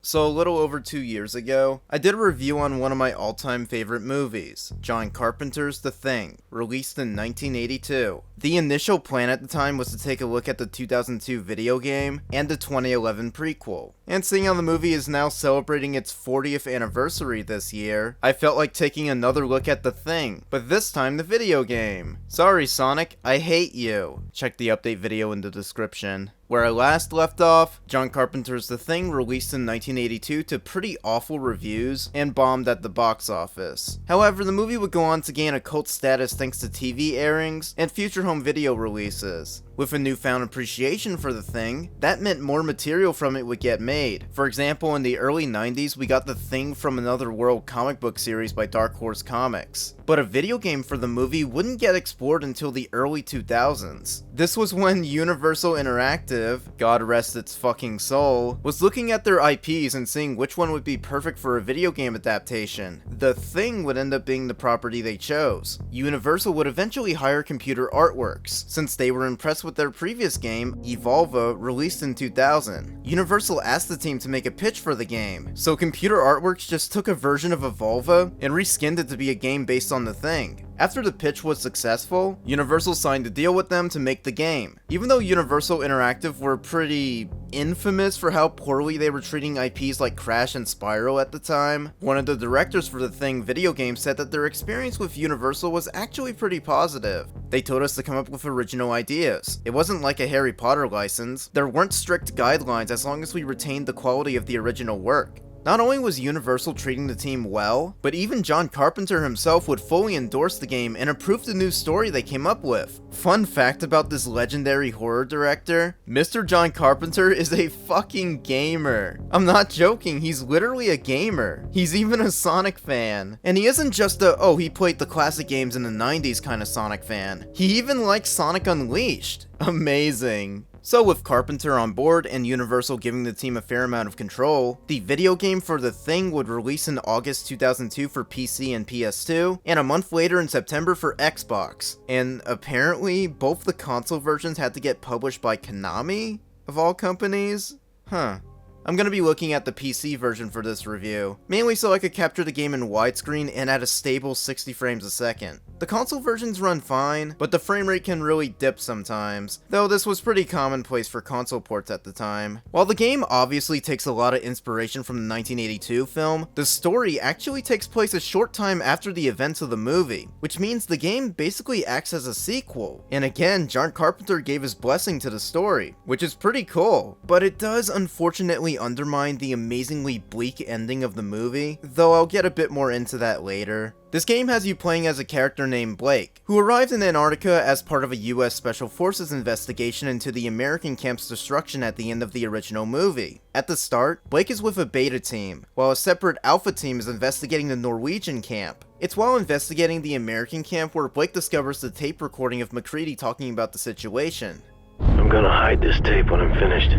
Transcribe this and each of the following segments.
So a little over 2 years ago, I did a review on one of my all-time favorite movies, John Carpenter's The Thing, released in 1982. The initial plan at the time was to take a look at the 2002 video game and the 2011 prequel. And seeing how the movie is now celebrating its 40th anniversary this year, I felt like taking another look at The Thing, but this time the video game. Sorry Sonic, I hate you. Check the update video in the description. Where I last left off, John Carpenter's The Thing released in 1982 to pretty awful reviews and bombed at the box office. However, the movie would go on to gain a cult status thanks to TV airings and future home video releases. With a newfound appreciation for The Thing, that meant more material from it would get made. For example, in the early 90s, we got The Thing from Another World comic book series by Dark Horse Comics. But a video game for the movie wouldn't get explored until the early 2000s. This was when Universal Interactive, God rest its fucking soul, was looking at their IPs and seeing which one would be perfect for a video game adaptation. The Thing would end up being the property they chose. Universal would eventually hire Computer Artworks, since they were impressed with their previous game, Evolva, released in 2000. Universal asked the team to make a pitch for the game, so Computer Artworks just took a version of Evolva and reskinned it to be a game based on The Thing. After the pitch was successful, Universal signed a deal with them to make the game. Even though Universal Interactive were pretty infamous for how poorly they were treating IPs like Crash and Spyro at the time, one of the directors for The Thing video game said that their experience with Universal was actually pretty positive. They told us to come up with original ideas. It wasn't like a Harry Potter license. There weren't strict guidelines as long as we retained the quality of the original work. Not only was Universal treating the team well, but even John Carpenter himself would fully endorse the game and approve the new story they came up with. Fun fact about this legendary horror director, Mr. John Carpenter is a fucking gamer. I'm not joking, he's literally a gamer. He's even a Sonic fan. And he isn't just a, oh, he played the classic games in the 90s kind of Sonic fan. He even likes Sonic Unleashed. Amazing. So with Carpenter on board and Universal giving the team a fair amount of control, the video game for The Thing would release in August 2002 for PC and PS2, and a month later in September for Xbox. And apparently, both the console versions had to get published by Konami, of all companies? Huh. I'm gonna be looking at the PC version for this review, mainly so I could capture the game in widescreen and at a stable 60 frames a second. The console versions run fine, but the frame rate can really dip sometimes, though this was pretty commonplace for console ports at the time. While the game obviously takes a lot of inspiration from the 1982 film, the story actually takes place a short time after the events of the movie, which means the game basically acts as a sequel. And again, John Carpenter gave his blessing to the story, which is pretty cool, but it does unfortunately undermine the amazingly bleak ending of the movie, though I'll get a bit more into that later. This game has you playing as a character named Blake, who arrived in Antarctica as part of a US Special Forces investigation into the American camp's destruction at the end of the original movie. At the start, Blake is with a beta team, while a separate alpha team is investigating the Norwegian camp. It's while investigating the American camp where Blake discovers the tape recording of MacReady talking about the situation. I'm gonna hide this tape when I'm finished.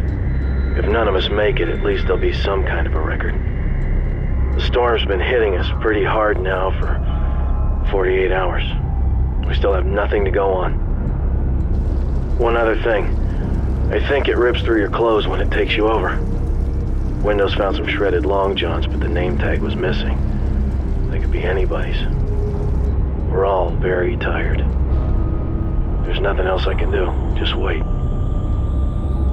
If none of us make it, at least there'll be some kind of a record. The storm's been hitting us pretty hard now for 48 hours. We still have nothing to go on. One other thing. I think it rips through your clothes when it takes you over. Windows found some shredded long johns, but the name tag was missing. They could be anybody's. We're all very tired. There's nothing else I can do. Just wait.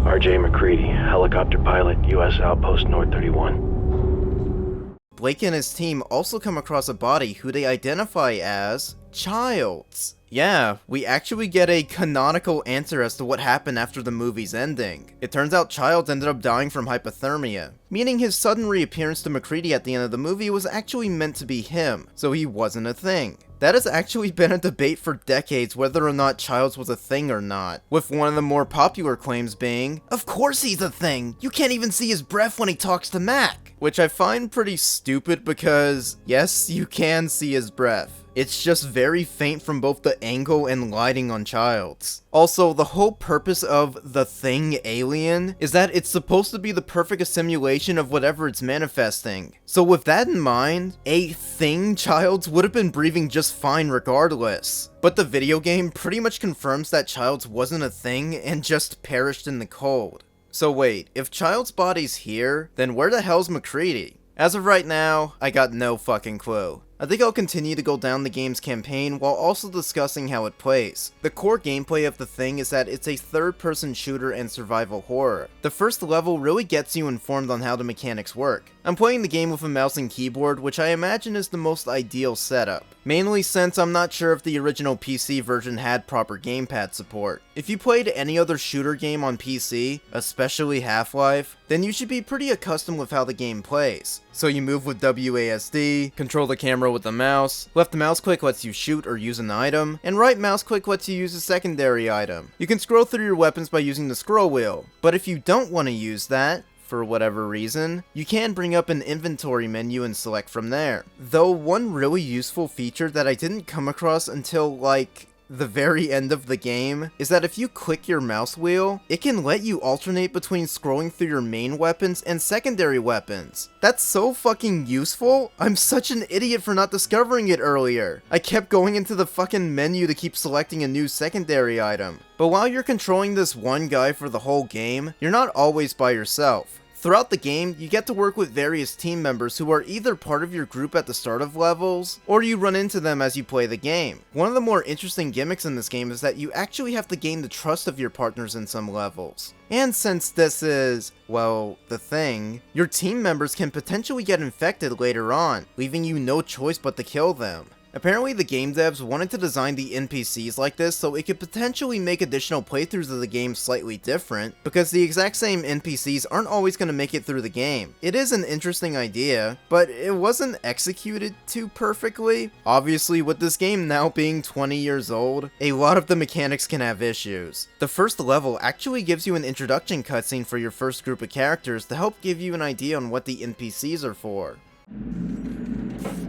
R.J. MacReady, helicopter pilot, U.S. Outpost North 31. Blake and his team also come across a body who they identify as Childs. Yeah, we actually get a canonical answer as to what happened after the movie's ending. It turns out Childs ended up dying from hypothermia, meaning his sudden reappearance to MacReady at the end of the movie was actually meant to be him, so he wasn't a thing. That has actually been a debate for decades whether or not Childs was a thing or not, with one of the more popular claims being, of course he's a thing, you can't even see his breath when he talks to Mac, which I find pretty stupid because, yes, you can see his breath. It's just very faint from both the angle and lighting on Childs. Also, the whole purpose of The Thing Alien is that it's supposed to be the perfect simulation of whatever it's manifesting. So with that in mind, a thing Childs would have been breathing just fine regardless. But the video game pretty much confirms that Childs wasn't a thing and just perished in the cold. So wait, if Child's body's here, then where the hell's McCready? As of right now, I got no fucking clue. I think I'll continue to go down the game's campaign while also discussing how it plays. The core gameplay of The Thing is that it's a third-person shooter and survival horror. The first level really gets you informed on how the mechanics work. I'm playing the game with a mouse and keyboard, which I imagine is the most ideal setup. Mainly since I'm not sure if the original PC version had proper gamepad support. If you played any other shooter game on PC, especially Half-Life, then you should be pretty accustomed with how the game plays. So you move with WASD, control the camera with the mouse, left mouse click lets you shoot or use an item, and right mouse click lets you use a secondary item. You can scroll through your weapons by using the scroll wheel, but if you don't want to use that, for whatever reason, you can bring up an inventory menu and select from there. Though one really useful feature that I didn't come across until like the very end of the game is that if you click your mouse wheel, it can let you alternate between scrolling through your main weapons and secondary weapons. That's so fucking useful. I'm such an idiot for not discovering it earlier. I kept going into the fucking menu to keep selecting a new secondary item. But while you're controlling this one guy for the whole game, you're not always by yourself. Throughout the game, you get to work with various team members who are either part of your group at the start of levels, or you run into them as you play the game. One of the more interesting gimmicks in this game is that you actually have to gain the trust of your partners in some levels. And since this is, well, The Thing, your team members can potentially get infected later on, leaving you no choice but to kill them. Apparently the game devs wanted to design the NPCs like this so it could potentially make additional playthroughs of the game slightly different, because the exact same NPCs aren't always going to make it through the game. It is an interesting idea, but it wasn't executed too perfectly. Obviously, with this game now being 20 years old, a lot of the mechanics can have issues. The first level actually gives you an introduction cutscene for your first group of characters to help give you an idea on what the NPCs are for.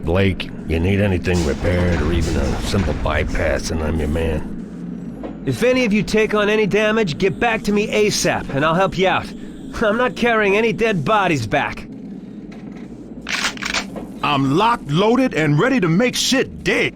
Blake, you need anything repaired or even a simple bypass and I'm your man. If any of you take on any damage, get back to me ASAP and I'll help you out. I'm not carrying any dead bodies back. I'm locked, loaded, and ready to make shit dead.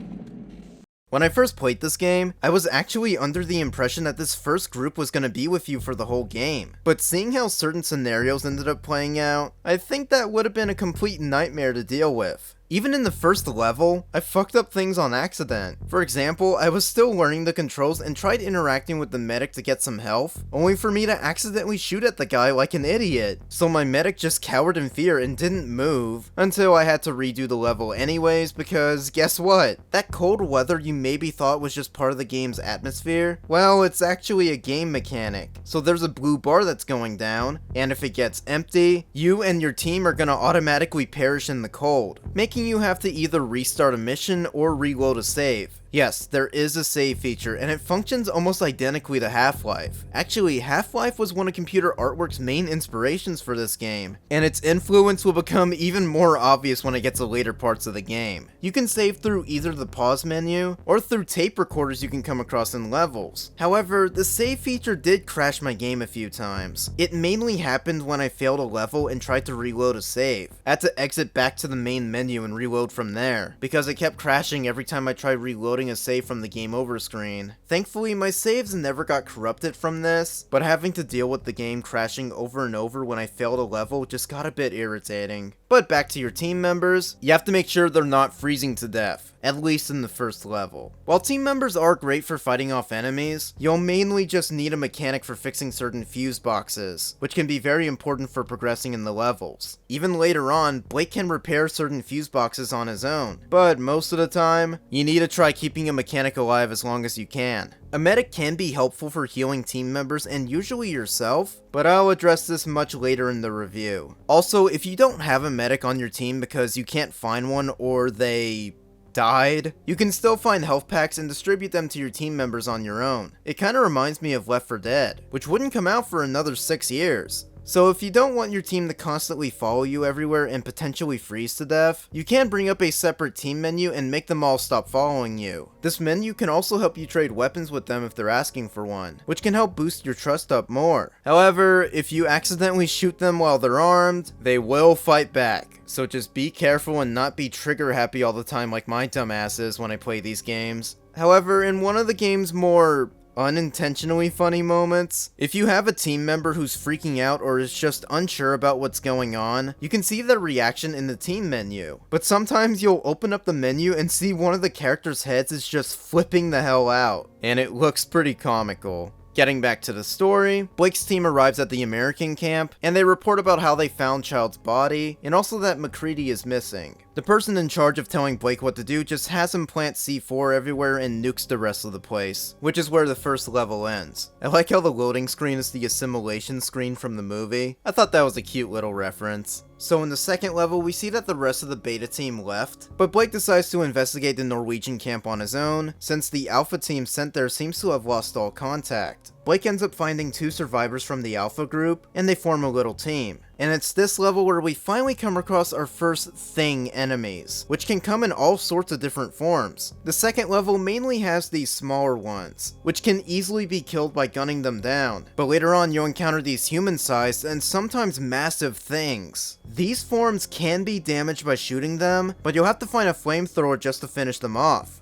When I first played this game, I was actually under the impression that this first group was going to be with you for the whole game. But seeing how certain scenarios ended up playing out, I think that would have been a complete nightmare to deal with. Even in the first level, I fucked up things on accident. For example, I was still learning the controls and tried interacting with the medic to get some health, only for me to accidentally shoot at the guy like an idiot. So my medic just cowered in fear and didn't move, until I had to redo the level anyways, because guess what? That cold weather you maybe thought was just part of the game's atmosphere, well, it's actually a game mechanic. So there's a blue bar that's going down, and if it gets empty, you and your team are gonna automatically perish in the cold, making you have to either restart a mission or reload a save. Yes, there is a save feature, and it functions almost identically to Half-Life. Actually, Half-Life was one of Computer Artwork's main inspirations for this game, and its influence will become even more obvious when it gets to later parts of the game. You can save through either the pause menu, or through tape recorders you can come across in levels. However, the save feature did crash my game a few times. It mainly happened when I failed a level and tried to reload a save. I had to exit back to the main menu and reload from there, because it kept crashing every time I tried reloading a save from the game over screen. Thankfully, my saves never got corrupted from this, but having to deal with the game crashing over and over when I failed a level just got a bit irritating. But back to your team members, you have to make sure they're not freezing to death, at least in the first level. While team members are great for fighting off enemies, you'll mainly just need a mechanic for fixing certain fuse boxes, which can be very important for progressing in the levels. Even later on, Blake can repair certain fuse boxes on his own, but most of the time, you need to try keeping a mechanic alive as long as you can. A medic can be helpful for healing team members and usually yourself, but I'll address this much later in the review. Also, if you don't have a medic on your team because you can't find one or they died, you can still find health packs and distribute them to your team members on your own. It kinda reminds me of Left 4 Dead, which wouldn't come out for another 6 years. So if you don't want your team to constantly follow you everywhere and potentially freeze to death, you can bring up a separate team menu and make them all stop following you. This menu can also help you trade weapons with them if they're asking for one, which can help boost your trust up more. However, if you accidentally shoot them while they're armed, they will fight back. So just be careful and not be trigger happy all the time like my dumb ass is when I play these games. However, in one of the game's more Unintentionally funny moments. If you have a team member who's freaking out or is just unsure about what's going on, you can see their reaction in the team menu. But sometimes you'll open up the menu and see one of the characters' heads is just flipping the hell out, and it looks pretty comical. Getting back to the story, Blake's team arrives at the American camp, and they report about how they found Child's body, and also that MacReady is missing. The person in charge of telling Blake what to do just has him plant C4 everywhere and nukes the rest of the place, which is where the first level ends. I like how the loading screen is the assimilation screen from the movie. I thought that was a cute little reference. So in the second level, we see that the rest of the beta team left, but Blake decides to investigate the Norwegian camp on his own, since the alpha team sent there seems to have lost all contact. Blake ends up finding 2 survivors from the alpha group, and they form a little team. And it's this level where we finally come across our first thing enemies, which can come in all sorts of different forms. The second level mainly has these smaller ones, which can easily be killed by gunning them down, but later on you'll encounter these human-sized and sometimes massive things. These forms can be damaged by shooting them, but you'll have to find a flamethrower just to finish them off.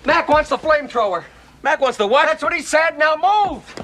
Mac wants the flamethrower. Mac wants the what? That's what he said, now move!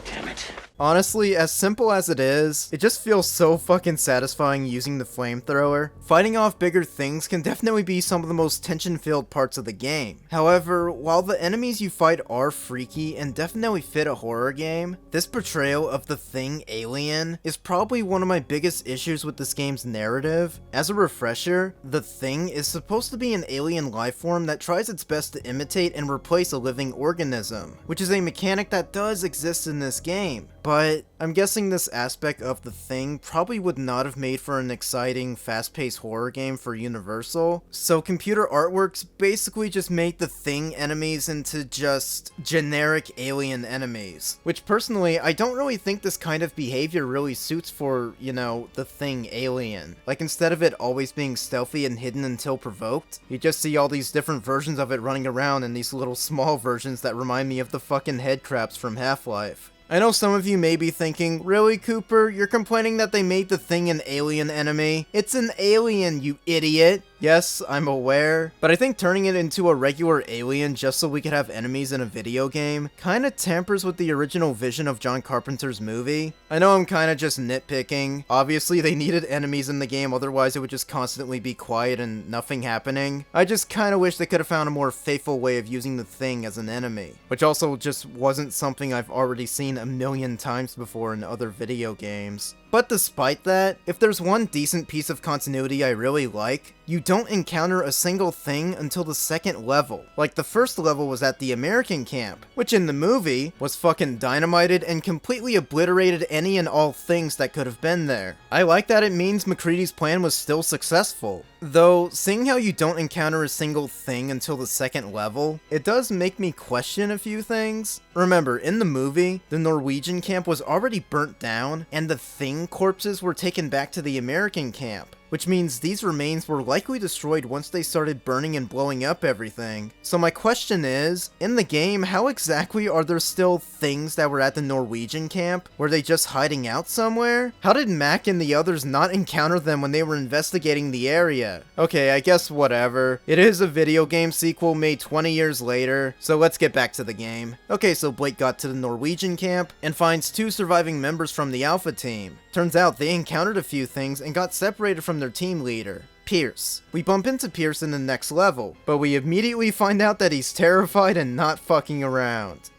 Damn it. Honestly, as simple as it is, it just feels so fucking satisfying using the flamethrower. Fighting off bigger things can definitely be some of the most tension-filled parts of the game. However, while the enemies you fight are freaky and definitely fit a horror game, this portrayal of the thing alien is probably one of my biggest issues with this game's narrative. As a refresher, the thing is supposed to be an alien life form that tries its best to imitate and replace a living organism, which is a mechanic that does exist in this game. But I'm guessing this aspect of the thing probably would not have made for an exciting, fast-paced horror game for Universal, so computer artworks basically just made the thing enemies into just generic alien enemies, which personally I don't really think this kind of behavior really suits for, you know, the thing alien. Like, instead of it always being stealthy and hidden until provoked, you just see all these different versions of it running around in these little small versions that remind me of the fucking headcrabs from Half-Life. I know some of you may be thinking, really, Cooper? You're complaining that they made the thing an alien enemy? It's an alien, you idiot! Yes, I'm aware, but I think turning it into a regular alien just so we could have enemies in a video game kinda tampers with the original vision of John Carpenter's movie. I know I'm kinda just nitpicking. Obviously, they needed enemies in the game, otherwise it would just constantly be quiet and nothing happening. I just kinda wish they could have found a more faithful way of using the thing as an enemy, which also just wasn't something I've already seen a million times before in other video games. But despite that, if there's one decent piece of continuity I really like, you don't encounter a single thing until the second level. Like, the first level was at the American camp, which in the movie was fucking dynamited and completely obliterated any and all things that could have been there. I like that it means MacReady's plan was still successful. Though, seeing how you don't encounter a single thing until the second level, it does make me question a few things. Remember, in the movie, the Norwegian camp was already burnt down, and the thing corpses were taken back to the American camp, which means these remains were likely destroyed once they started burning and blowing up everything. So my question is, in the game, how exactly are there still things that were at the Norwegian camp? Were they just hiding out somewhere? How did Mac and the others not encounter them when they were investigating the area? Okay, I guess whatever. It is a video game sequel made 20 years later, so let's get back to the game. Okay, so Blake got to the Norwegian camp and finds 2 surviving members from the Alpha team. Turns out they encountered a few things and got separated from their team leader, Pierce. We bump into Pierce in the next level, but we immediately find out that he's terrified and not fucking around.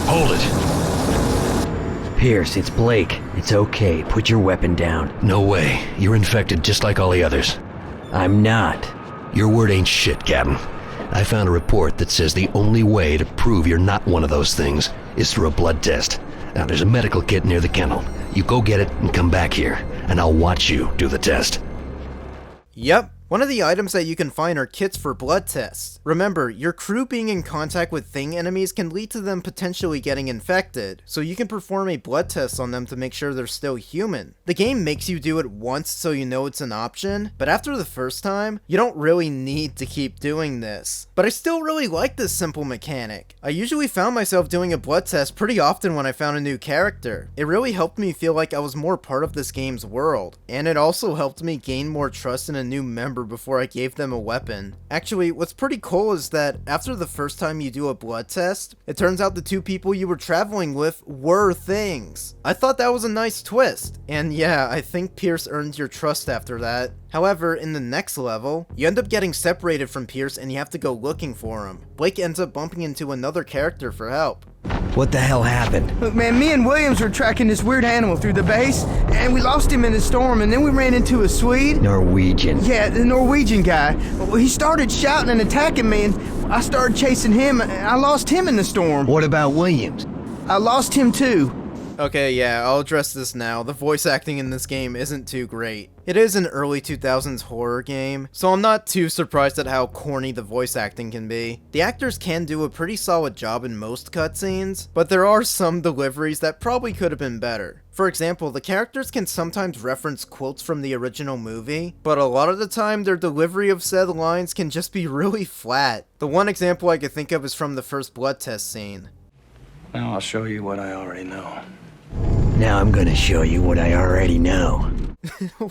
Hold it. Pierce, it's Blake. It's okay. Put your weapon down. No way. You're infected just like all the others. I'm not. Your word ain't shit, Captain. I found a report that says the only way to prove you're not one of those things is through a blood test. Now, there's a medical kit near the kennel. You go get it and come back here, and I'll watch you do the test. Yep. One of the items that you can find are kits for blood tests. Remember, your crew being in contact with thing enemies can lead to them potentially getting infected, so you can perform a blood test on them to make sure they're still human. The game makes you do it once so you know it's an option, but after the first time, you don't really need to keep doing this. But I still really like this simple mechanic. I usually found myself doing a blood test pretty often when I found a new character. It really helped me feel like I was more part of this game's world, and it also helped me gain more trust in a new member member before I gave them a weapon. Actually, what's pretty cool is that after the first time you do a blood test, it turns out the two people you were traveling with were things. I thought that was a nice twist, and yeah, I think Pierce earned your trust after that. However, in the next level, you end up getting separated from Pierce and you have to go looking for him. Blake ends up bumping into another character for help. What the hell happened? Look, man, me and Williams were tracking this weird animal through the base, and we lost him in the storm, and then we ran into a Swede. Norwegian. Yeah, the Norwegian guy. Well, he started shouting and attacking me, and I started chasing him, and I lost him in the storm. What about Williams? I lost him too. Okay, yeah, I'll address this now. The voice acting in this game isn't too great. It is an early 2000s horror game, so I'm not too surprised at how corny the voice acting can be. The actors can do a pretty solid job in most cutscenes, but there are some deliveries that probably could have been better. For example, the characters can sometimes reference quotes from the original movie, but a lot of the time their delivery of said lines can just be really flat. The one example I could think of is from the first blood test scene. Now I'll show you what I already know. Now I'm gonna show you what I already know.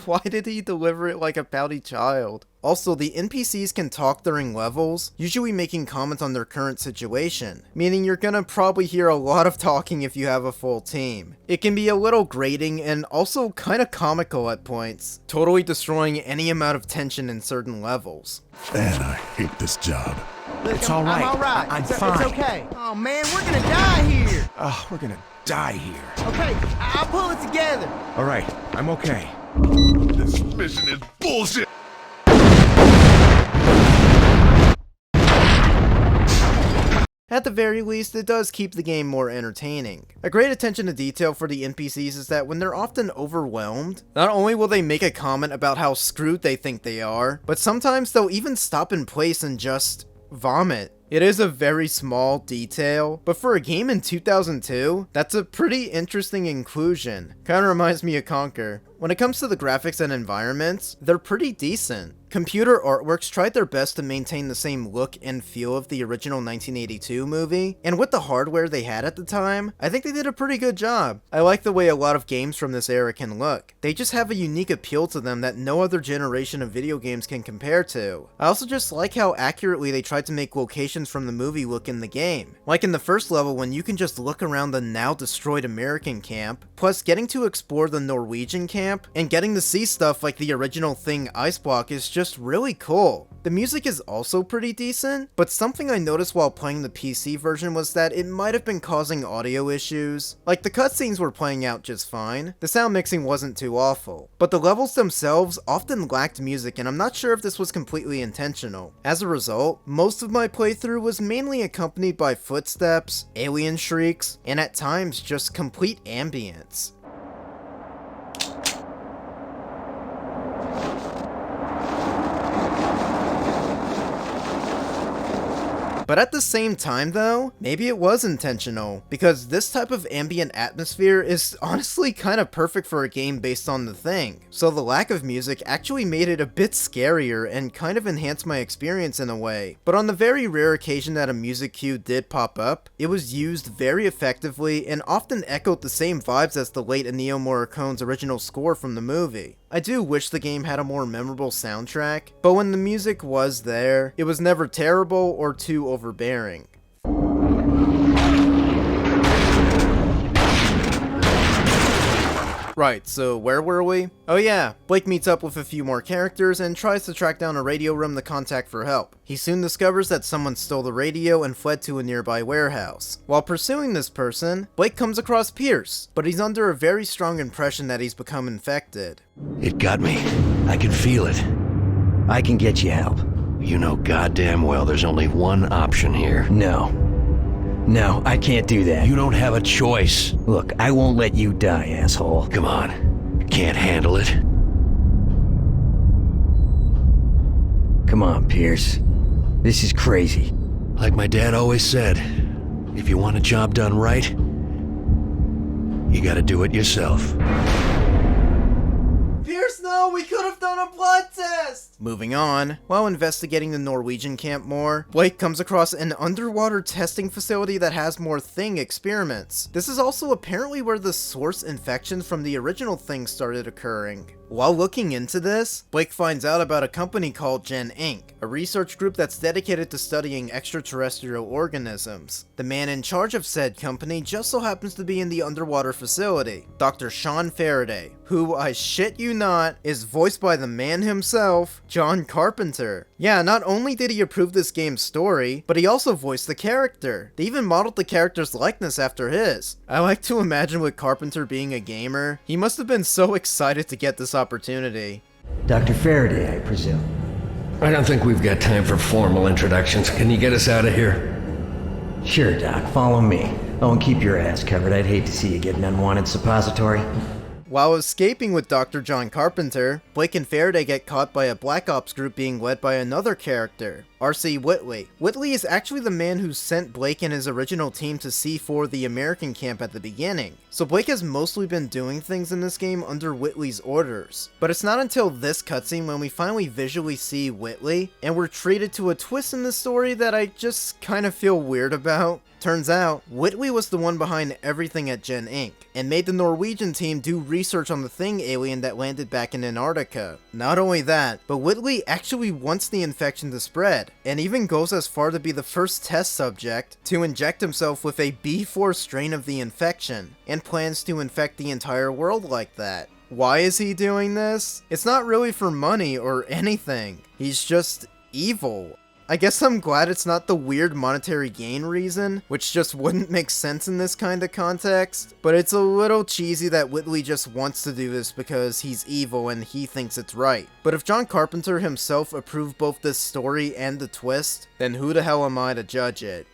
Why did he deliver it like a pouty child? Also, the NPCs can talk during levels, usually making comments on their current situation, meaning you're gonna probably hear a lot of talking if you have a full team. It can be a little grating and also kinda comical at points, totally destroying any amount of tension in certain levels. Man, I hate this job. Look, It's all right. I'm all right. I'm It's fine. okay. Oh, man, we're gonna die here. Oh, we're gonna die here. Okay, I'll pull it together. All right, I'm okay. This mission is bullshit. At the very least, it does keep the game more entertaining. A great attention to detail for the NPCs is that when they're often overwhelmed, not only will they make a comment about how screwed they think they are, but sometimes they'll even stop in place and just vomit. It is a very small detail, but for a game in 2002, that's a pretty interesting inclusion. Kinda reminds me of Conker. When it comes to the graphics and environments, they're pretty decent. Computer Artworks tried their best to maintain the same look and feel of the original 1982 movie, and with the hardware they had at the time, I think they did a pretty good job. I like the way a lot of games from this era can look. They just have a unique appeal to them that no other generation of video games can compare to. I also just like how accurately they tried to make locations from the movie look in the game. Like in the first level when you can just look around the now destroyed American camp, plus getting to explore the Norwegian camp, and getting to see stuff like the original Thing ice block is just really cool. The music is also pretty decent, but something I noticed while playing the PC version was that it might have been causing audio issues. Like the cutscenes were playing out just fine, the sound mixing wasn't too awful, but the levels themselves often lacked music and I'm not sure if this was completely intentional. As a result, most of my playthrough was mainly accompanied by footsteps, alien shrieks, and at times just complete ambience. But at the same time though, maybe it was intentional, because this type of ambient atmosphere is honestly kind of perfect for a game based on The Thing, so the lack of music actually made it a bit scarier and kind of enhanced my experience in a way. But on the very rare occasion that a music cue did pop up, it was used very effectively and often echoed the same vibes as the late Ennio Morricone's original score from the movie. I do wish the game had a more memorable soundtrack, but when the music was there, it was never terrible or too overbearing. Right, so where were we? Oh yeah, Blake meets up with a few more characters and tries to track down a radio room to contact for help. He soon discovers that someone stole the radio and fled to a nearby warehouse. While pursuing this person, Blake comes across Pierce, but he's under a very strong impression that he's become infected. It got me. I can feel it. I can get you help. You know goddamn well there's only one option here. No, I can't do that. You don't have a choice. Look, I won't let you die, asshole. Come on. Can't handle it? Come on, Pierce. This is crazy. Like my dad always said, if you want a job done right, you gotta do it yourself. Pierce, no, we could have done a blood test! Moving on, while investigating the Norwegian camp more, Blake comes across an underwater testing facility that has more Thing experiments. This is also apparently where the source infections from the original Thing started occurring. While looking into this, Blake finds out about a company called Gen Inc., a research group that's dedicated to studying extraterrestrial organisms. The man in charge of said company just so happens to be in the underwater facility, Dr. Sean Faraday, who, I shit you not, is voiced by the man himself, John Carpenter. Yeah, not only did he approve this game's story, but he also voiced the character. They even modeled the character's likeness after his. I like to imagine with Carpenter being a gamer, he must have been so excited to get this opportunity. Dr. Faraday, I presume. I don't think we've got time for formal introductions. Can you get us out of here? Sure, Doc, follow me. Oh, and keep your ass covered. I'd hate to see you get an unwanted suppository. While escaping with Dr. John Carpenter, Blake and Faraday get caught by a Black Ops group being led by another character, R.C. Whitley. Whitley is actually the man who sent Blake and his original team to C4, the American camp, at the beginning. So Blake has mostly been doing things in this game under Whitley's orders. But it's not until this cutscene when we finally visually see Whitley, and we're treated to a twist in the story that I just kind of feel weird about. Turns out, Whitley was the one behind everything at Gen Inc., and made the Norwegian team do research on the Thing alien that landed back in Antarctica. Not only that, but Whitley actually wants the infection to spread, and even goes as far to be the first test subject to inject himself with a B4 strain of the infection, and plans to infect the entire world like that. Why is he doing this? It's not really for money or anything. He's just evil. I guess I'm glad it's not the weird monetary gain reason, which just wouldn't make sense in this kind of context, but it's a little cheesy that Whitley just wants to do this because he's evil and he thinks it's right. But if John Carpenter himself approved both this story and the twist, then who the hell am I to judge it?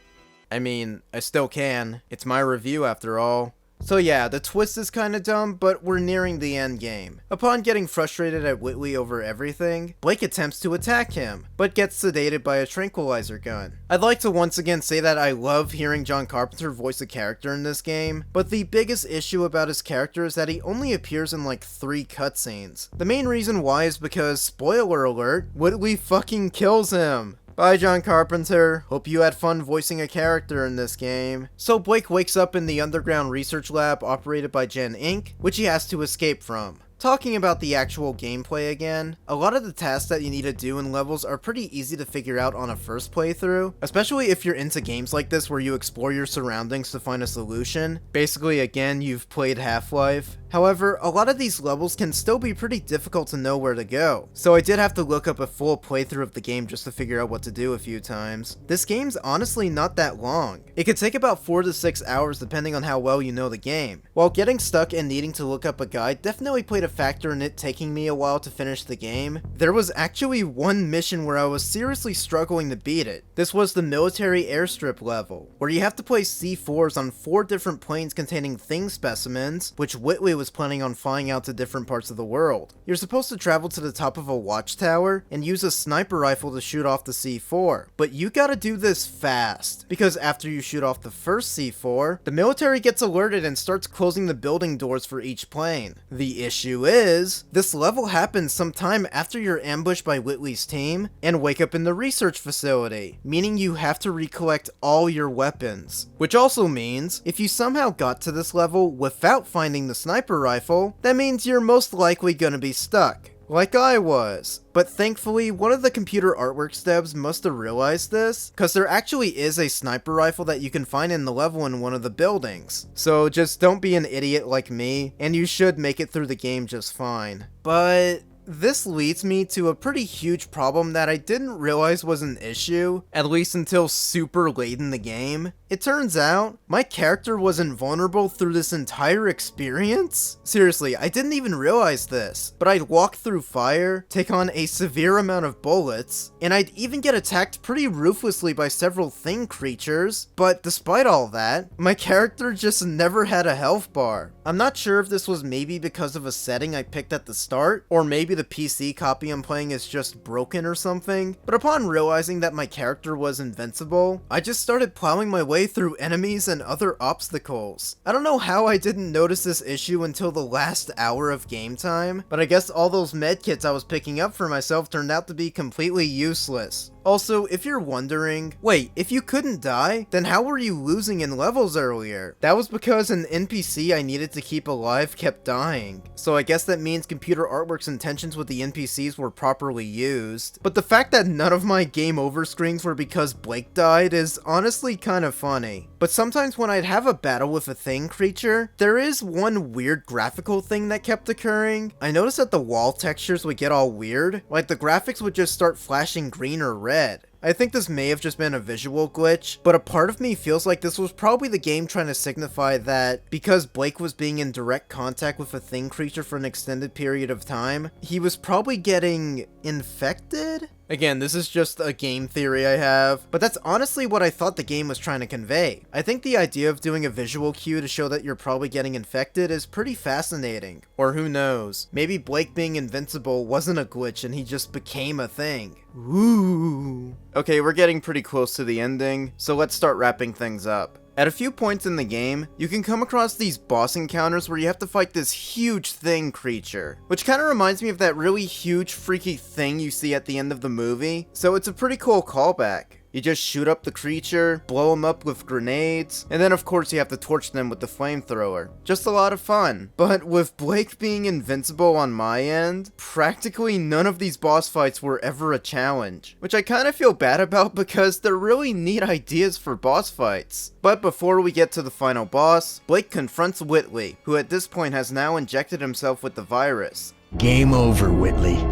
I mean, I still can. It's my review after all. So yeah, the twist is kinda dumb, but we're nearing the end game. Upon getting frustrated at Whitley over everything, Blake attempts to attack him, but gets sedated by a tranquilizer gun. I'd like to once again say that I love hearing John Carpenter voice a character in this game, but the biggest issue about his character is that he only appears in like 3 cutscenes. The main reason why is because, spoiler alert, Whitley fucking kills him. Bye, John Carpenter. Hope you had fun voicing a character in this game. So Blake wakes up in the underground research lab operated by Gen Inc., which he has to escape from. Talking about the actual gameplay again, a lot of the tasks that you need to do in levels are pretty easy to figure out on a first playthrough, especially if you're into games like this where you explore your surroundings to find a solution. Basically, again, you've played Half-Life. However, a lot of these levels can still be pretty difficult to know where to go, so I did have to look up a full playthrough of the game just to figure out what to do a few times. This game's honestly not that long. It could take about 4 to 6 hours depending on how well you know the game. While getting stuck and needing to look up a guide definitely played a factor in it taking me a while to finish the game, there was actually one mission where I was seriously struggling to beat it. This was the military airstrip level, where you have to place C4s on 4 different planes containing Thing specimens, which Whitley was planning on flying out to different parts of the world. You're supposed to travel to the top of a watchtower and use a sniper rifle to shoot off the C4, but you gotta do this fast, because after you shoot off the first C4, the military gets alerted and starts closing the building doors for each plane. The issue is, this level happens sometime after you're ambushed by Whitley's team and wake up in the research facility, meaning you have to recollect all your weapons. Which also means, if you somehow got to this level without finding the sniper rifle, that means you're most likely gonna be stuck. Like I was. But thankfully, one of the computer artwork devs must have realized this, cause there actually is a sniper rifle that you can find in the level in one of the buildings. So just don't be an idiot like me, and you should make it through the game just fine. But this leads me to a pretty huge problem that I didn't realize was an issue, at least until super late in the game. It turns out, my character was invulnerable through this entire experience? Seriously, I didn't even realize this, but I'd walk through fire, take on a severe amount of bullets, and I'd even get attacked pretty ruthlessly by several Thing creatures, but despite all that, my character just never had a health bar. I'm not sure if this was maybe because of a setting I picked at the start, or maybe the PC copy I'm playing is just broken or something, but upon realizing that my character was invincible, I just started plowing my way through enemies and other obstacles. I don't know how I didn't notice this issue until the last hour of game time, but I guess all those medkits I was picking up for myself turned out to be completely useless. Also, if you're wondering, wait, if you couldn't die, then how were you losing in levels earlier? That was because an NPC I needed to keep alive kept dying. So I guess that means Computer Artwork's intentions with the NPCs were properly used. But the fact that none of my game over screens were because Blake died is honestly kind of funny. But sometimes when I'd have a battle with a thing creature, there is one weird graphical thing that kept occurring. I noticed that the wall textures would get all weird, like the graphics would just start flashing green or red. I think this may have just been a visual glitch, but a part of me feels like this was probably the game trying to signify that because Blake was being in direct contact with a thing creature for an extended period of time, he was probably getting infected? Again, this is just a game theory I have, but that's honestly what I thought the game was trying to convey. I think the idea of doing a visual cue to show that you're probably getting infected is pretty fascinating. Or who knows, maybe Blake being invincible wasn't a glitch and he just became a thing. Ooh. Okay, we're getting pretty close to the ending, so let's start wrapping things up. At a few points in the game, you can come across these boss encounters where you have to fight this huge thing creature, which kind of reminds me of that really huge freaky thing you see at the end of the movie, so it's a pretty cool callback. You just shoot up the creature, blow them up with grenades, and then of course you have to torch them with the flamethrower. Just a lot of fun. But with Blake being invincible on my end, practically none of these boss fights were ever a challenge, which I kind of feel bad about because they're really neat ideas for boss fights. But before we get to the final boss, Blake confronts Whitley, who at this point has now injected himself with the virus. Game over, Whitley.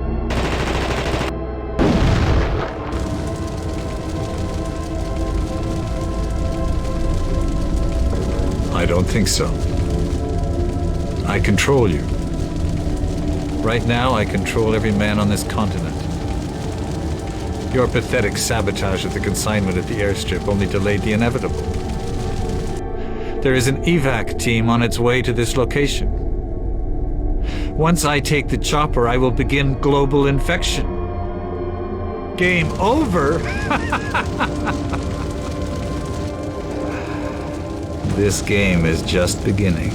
I don't think so. I control you. Right now, I control every man on this continent. Your pathetic sabotage of the consignment at the airstrip only delayed the inevitable. There is an evac team on its way to this location. Once I take the chopper, I will begin global infection. Game over? This game is just beginning.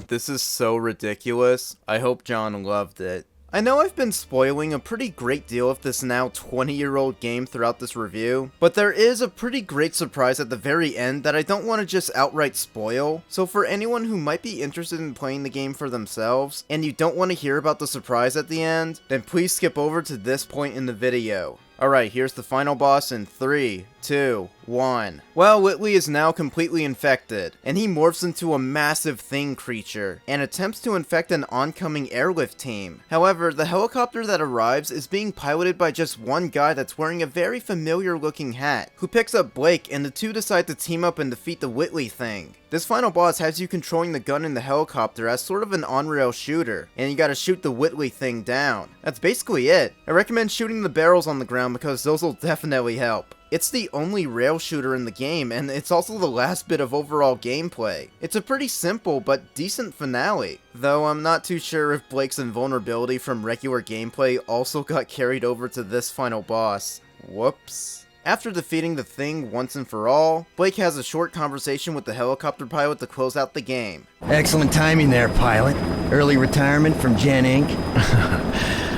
This is so ridiculous. I hope John loved it. I know I've been spoiling a pretty great deal of this now 20-year-old game throughout this review, but there is a pretty great surprise at the very end that I don't want to just outright spoil, so for anyone who might be interested in playing the game for themselves, and you don't want to hear about the surprise at the end, then please skip over to this point in the video. Alright, here's the final boss in 3, 2, 1. Well, Whitley is now completely infected, and he morphs into a massive thing creature, and attempts to infect an oncoming airlift team. However, the helicopter that arrives is being piloted by just one guy that's wearing a very familiar looking hat, who picks up Blake, and the two decide to team up and defeat the Whitley thing. This final boss has you controlling the gun in the helicopter as sort of an on-rail shooter, and you gotta shoot the Whitley thing down. That's basically it. I recommend shooting the barrels on the ground because those will definitely help. It's the only rail shooter in the game, and it's also the last bit of overall gameplay. It's a pretty simple but decent finale, though I'm not too sure if Blake's invulnerability from regular gameplay also got carried over to this final boss. Whoops. After defeating the thing once and for all, Blake has a short conversation with the helicopter pilot to close out the game. Excellent timing there, pilot. Early retirement from Gen Inc.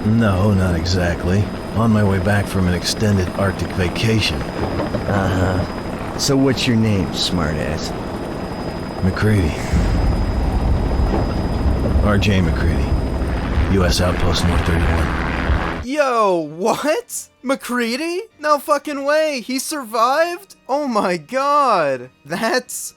No, not exactly. On my way back from an extended Arctic vacation. Uh-huh. So what's your name, smartass? McCready. R.J. McCready. U.S. Outpost North 31. Yo, what? McCready? No fucking way, he survived? Oh my god. That's...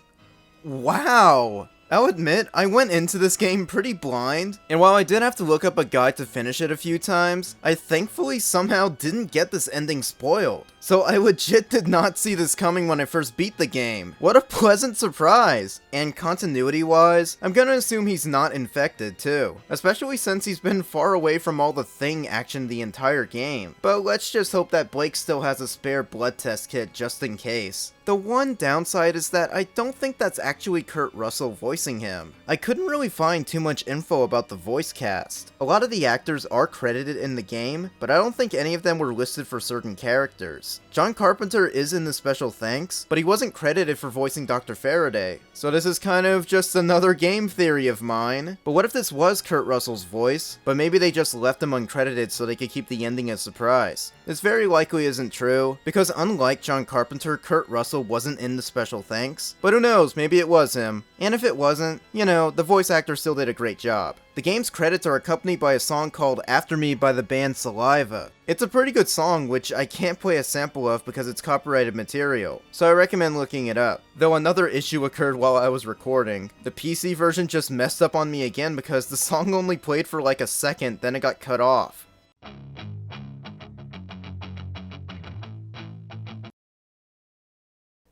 wow. I'll admit, I went into this game pretty blind, and while I did have to look up a guide to finish it a few times, I thankfully somehow didn't get this ending spoiled. So I legit did not see this coming when I first beat the game. What a pleasant surprise! And continuity-wise, I'm gonna assume he's not infected too, especially since he's been far away from all the thing action the entire game. But let's just hope that Blake still has a spare blood test kit just in case. The The one downside is that I don't think that's actually Kurt Russell voicing him. I couldn't really find too much info about the voice cast. A lot of the actors are credited in the game, but I don't think any of them were listed for certain characters. John Carpenter is in the special thanks, but he wasn't credited for voicing Dr. Faraday. So this is kind of just another game theory of mine. But what if this was Kurt Russell's voice, but maybe they just left him uncredited so they could keep the ending a surprise? This very likely isn't true, because unlike John Carpenter, Kurt Russell wasn't in the special thanks. But who knows, maybe it was him. And if it wasn't, you know, the voice actor still did a great job. The game's credits are accompanied by a song called After Me by the band Saliva. It's a pretty good song, which I can't play a sample of because it's copyrighted material, so I recommend looking it up. Though another issue occurred while I was recording. The PC version just messed up on me again because the song only played for like a second, then it got cut off.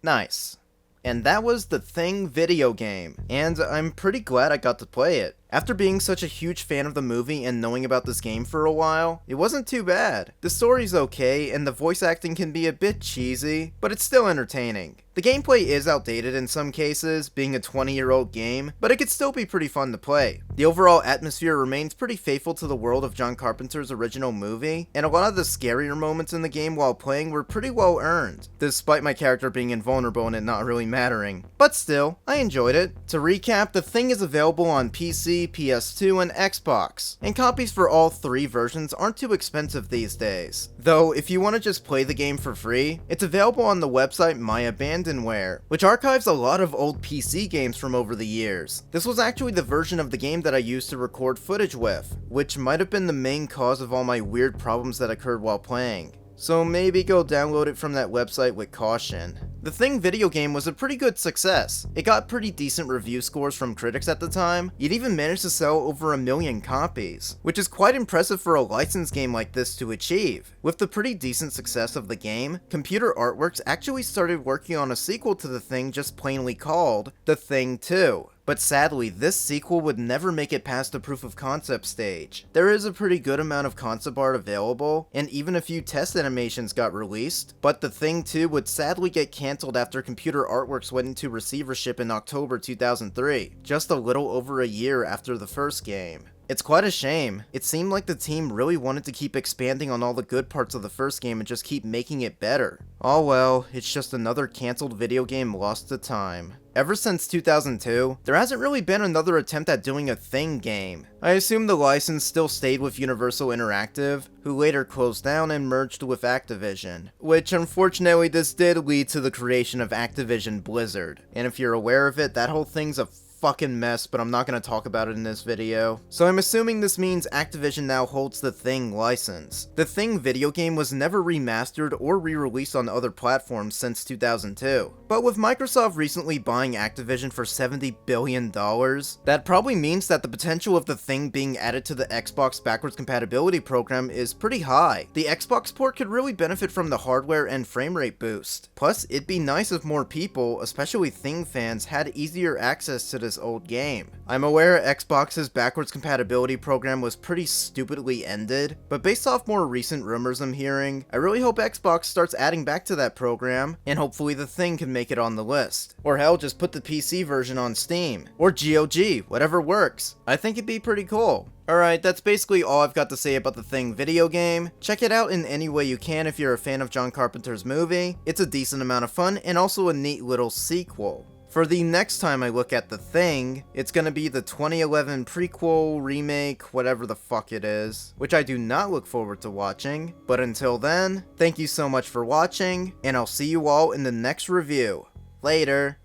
Nice. And that was The Thing video game, and I'm pretty glad I got to play it. After being such a huge fan of the movie and knowing about this game for a while, it wasn't too bad. The story's okay, and the voice acting can be a bit cheesy, but it's still entertaining. The gameplay is outdated in some cases, being a 20-year-old game, but it could still be pretty fun to play. The overall atmosphere remains pretty faithful to the world of John Carpenter's original movie, and a lot of the scarier moments in the game while playing were pretty well earned, despite my character being invulnerable and it not really mattering. But still, I enjoyed it. To recap, The Thing is available on PC, PS2, and Xbox, and copies for all three versions aren't too expensive these days. Though, if you want to just play the game for free, it's available on the website My Abandonware, which archives a lot of old PC games from over the years. This was actually the version of the game that I used to record footage with, which might have been the main cause of all my weird problems that occurred while playing. So maybe go download it from that website with caution. The Thing video game was a pretty good success. It got pretty decent review scores from critics at the time. It even managed to sell over 1 million copies, which is quite impressive for a licensed game like this to achieve. With the pretty decent success of the game, Computer Artworks actually started working on a sequel to The Thing just plainly called The Thing 2. But sadly, this sequel would never make it past the proof of concept stage. There is a pretty good amount of concept art available, and even a few test animations got released, but The Thing 2 would sadly get cancelled after Computer Artworks went into receivership in October 2003, just a little over a year after the first game. It's quite a shame. It seemed like the team really wanted to keep expanding on all the good parts of the first game and just keep making it better. Oh well, it's just another cancelled video game lost to time. Ever since 2002, there hasn't really been another attempt at doing a Thing game. I assume the license still stayed with Universal Interactive, who later closed down and merged with Activision. Which unfortunately this did lead to the creation of Activision Blizzard. And if you're aware of it, that whole thing's a fucking mess, but I'm not going to talk about it in this video. So I'm assuming this means Activision now holds the Thing license. The Thing video game was never remastered or re-released on other platforms since 2002. But with Microsoft recently buying Activision for $70 billion, that probably means that the potential of the Thing being added to the Xbox backwards compatibility program is pretty high. The Xbox port could really benefit from the hardware and frame rate boost. Plus, it'd be nice if more people, especially Thing fans, had easier access to this old game. I'm aware Xbox's backwards compatibility program was pretty stupidly ended, but based off more recent rumors I'm hearing, I really hope Xbox starts adding back to that program, and hopefully the Thing can make it on the list. Or hell, just put the PC version on Steam. Or GOG, whatever works. I think it'd be pretty cool. Alright, that's basically all I've got to say about the Thing video game. Check it out in any way you can if you're a fan of John Carpenter's movie. It's a decent amount of fun, and also a neat little sequel. For the next time I look at The Thing, it's gonna be the 2011 prequel, remake, whatever the fuck it is, which I do not look forward to watching. But until then, thank you so much for watching, and I'll see you all in the next review. Later.